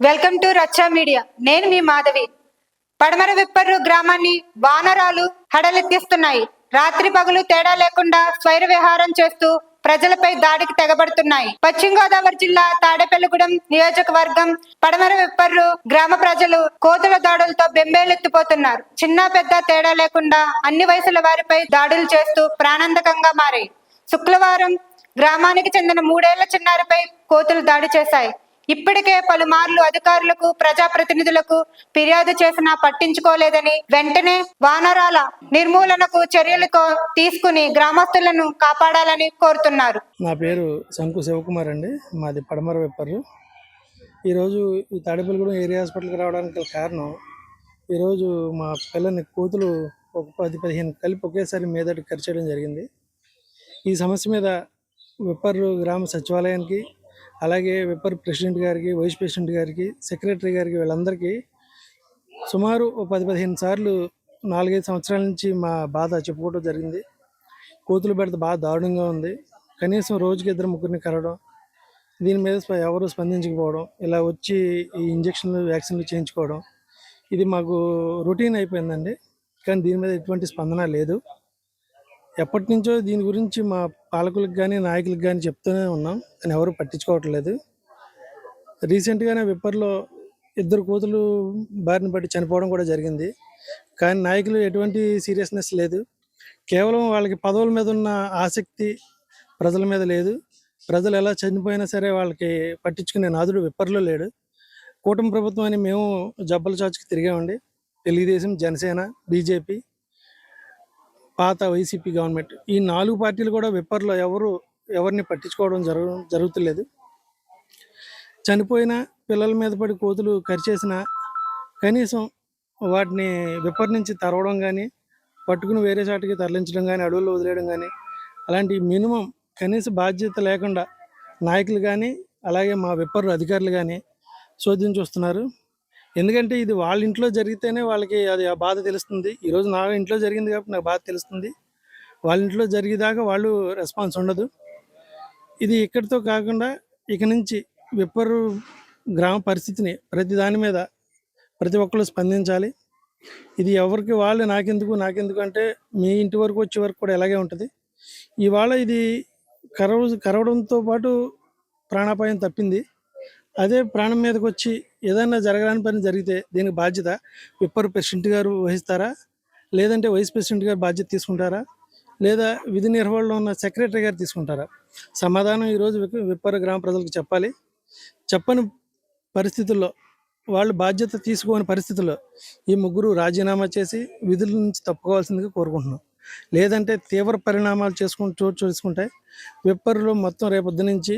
Welcome to రచ్చా media. నేను మీ మాధవి. పడమర విప్పర్రు గ్రామాన్ని వానరాలు హడలెత్తిస్తున్నాయి. రాత్రి పగలు తేడా లేకుండా స్వైర విహారం చేస్తూ ప్రజలపై దాడికి తెగబడుతున్నాయి. పశ్చిమ గోదావరి జిల్లా తాడేపల్లిగూడెం నియోజకవర్గం పడమర విప్పర్రు గ్రామ ప్రజలు కోతుల దాడులతో బెంబేలెత్తిపోతున్నారు. చిన్న పెద్ద తేడా లేకుండా అన్ని వయసుల వారిపై దాడులు చేస్తూ ప్రాణాంతకంగా మారాయి. శుక్రవారం గ్రామానికి చెందిన 3 ఏళ్ల చిన్నారిపై కోతులు దాడి చేశాయి. ఇప్పటికే పలుమార్లు అధికారులకు ప్రజాప్రతినిధులకు ఫిర్యాదు చేసినా పట్టించుకోలేదని వెంటనే వానరాల నిర్మూలనకు చర్యలు తీసుకుని గ్రామస్తులను కాపాడాలని కోరుతున్నారు. నా పేరు శంకు శివకుమార్ అండి. మాది పడమర విప్పర్రు. ఈరోజు ఈ తాడేపల్లిగూడెం ఏరియా హాస్పిటల్కి రావడానికి కారణం, ఈరోజు మా పిల్లని కోతులు ఒక 10-15 కలిపి ఒకేసారి మీదటి కరిచేయడం జరిగింది. ఈ సమస్య మీద విప్పర్రు గ్రామ సచివాలయానికి, అలాగే విప్పర్ ప్రెసిడెంట్ గారికి, వైస్ ప్రెసిడెంట్ గారికి, సెక్రటరీ గారికి, వీళ్ళందరికీ సుమారు 10-15 సార్లు 4-5 సంవత్సరాల నుంచి మా బాధ చెప్పుకోవడం జరిగింది. కోతులు పెడితే బాగా దారుణంగా ఉంది. కనీసం రోజుకి 2-3 కరవడం, దీని మీద ఎవరు స్పందించకపోవడం, ఇలా వచ్చి ఈ ఇంజక్షన్లు వ్యాక్సిన్లు చేయించుకోవడం, ఇది మాకు రొటీన్ అయిపోయిందండి. కానీ దీని మీద ఎటువంటి స్పందన లేదు. ఎప్పటి నుంచో దీని గురించి మా పాలకులకు కానీ నాయకులకు కానీ చెప్తూనే ఉన్నాం, కానీ ఎవరు పట్టించుకోవట్లేదు. రీసెంట్గానే విప్పర్లో 2 కోతులు బారిన పట్టి చనిపోవడం కూడా జరిగింది. కానీ నాయకులు ఎటువంటి సీరియస్నెస్ లేదు. కేవలం వాళ్ళకి పదవుల మీద ఉన్న ఆసక్తి ప్రజల మీద లేదు. ప్రజలు ఎలా చనిపోయినా సరే వాళ్ళకి పట్టించుకునే నాదుడు విప్పర్లో లేడు. కూటమి ప్రభుత్వం అని మేము జబ్బల చాచుకి తిరిగామండి. తెలుగుదేశం, జనసేన, బీజేపీ, పాత వైసీపీ గవర్నమెంట్, ఈ 4 పార్టీలు కూడా విప్పర్లో ఎవరిని పట్టించుకోవడం జరుగుతులేదు. చనిపోయిన పిల్లల మీద పడి కోతులు కరిచేసిన కనీసం వాటిని విప్పర్ నుంచి తరవడం కానీ, పట్టుకుని వేరే చాటుకి తరలించడం కానీ, అడవుల్లో వదిలేయడం కానీ, అలాంటి మినిమం కనీస బాధ్యత లేకుండా నాయకులు కానీ, అలాగే మా విప్పర్రు అధికారులు కానీ శోధించి వస్తున్నారు. ఎందుకంటే ఇది వాళ్ళ ఇంట్లో జరిగితేనే వాళ్ళకి అది ఆ బాధ తెలుస్తుంది. ఈరోజు నా ఇంట్లో జరిగింది కాబట్టి నాకు బాధ తెలుస్తుంది. వాళ్ళ ఇంట్లో జరిగేదాకా వాళ్ళు రెస్పాన్స్ ఉండదు. ఇది ఇక్కడితో కాకుండా ఇక నుంచి విప్పర్రు గ్రామ పరిస్థితిని ప్రతి దాని మీద ప్రతి ఒక్కరు స్పందించాలి. ఇది ఎవరికి వాళ్ళు నాకెందుకు అంటే మీ ఇంటి వరకు వచ్చే వరకు కూడా ఇలాగే ఉంటుంది. ఇవాళ ఇది కరవడంతో పాటు ప్రాణాపాయం తప్పింది. అదే ప్రాణం మీదకి వచ్చి ఏదైనా జరగని పని జరిగితే దీనికి బాధ్యత విప్పర్ ప్రెసిడెంట్ గారు వహిస్తారా, లేదంటే వైస్ ప్రెసిడెంట్ గారు బాధ్యత తీసుకుంటారా, లేదా విధి నిర్వహణలో ఉన్న సెక్రటరీ గారు తీసుకుంటారా? సమాధానం ఈరోజు విప్పర్ గ్రామ ప్రజలకు చెప్పాలి. చెప్పని పరిస్థితుల్లో, వాళ్ళు బాధ్యత తీసుకోని పరిస్థితుల్లో ఈ 3 రాజీనామా చేసి విధుల నుంచి తప్పుకోవాల్సిందిగా కోరుకుంటున్నాం. లేదంటే తీవ్ర పరిణామాలు చోటు చేసుకుంటే విప్పర్లో మొత్తం రేపొద్దు నుంచి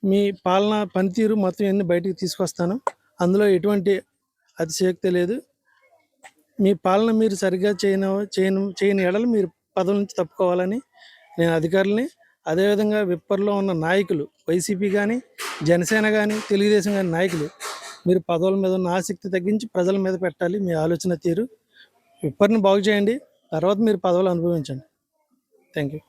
మీ పాలన పనితీరు మొత్తం అన్ని బయటికి తీసుకొస్తాను. అందులో ఎటువంటి అతిశయోక్తి లేదు. మీ పాలన మీరు సరిగ్గా చేయని ఎడలు మీరు పదవుల నుంచి తప్పుకోవాలని నేను అధికారులని, అదేవిధంగా విప్పర్లో ఉన్న నాయకులు, వైసీపీ కానీ, జనసేన కానీ, తెలుగుదేశం కానీ నాయకులు, మీరు పదవుల మీద ఉన్న ఆసక్తి తగ్గించి ప్రజల మీద పెట్టాలి. మీ ఆలోచన తీరు విప్పర్ని బాగు చేయండి, తర్వాత మీరు పదవులు అనుభవించండి. Thank you.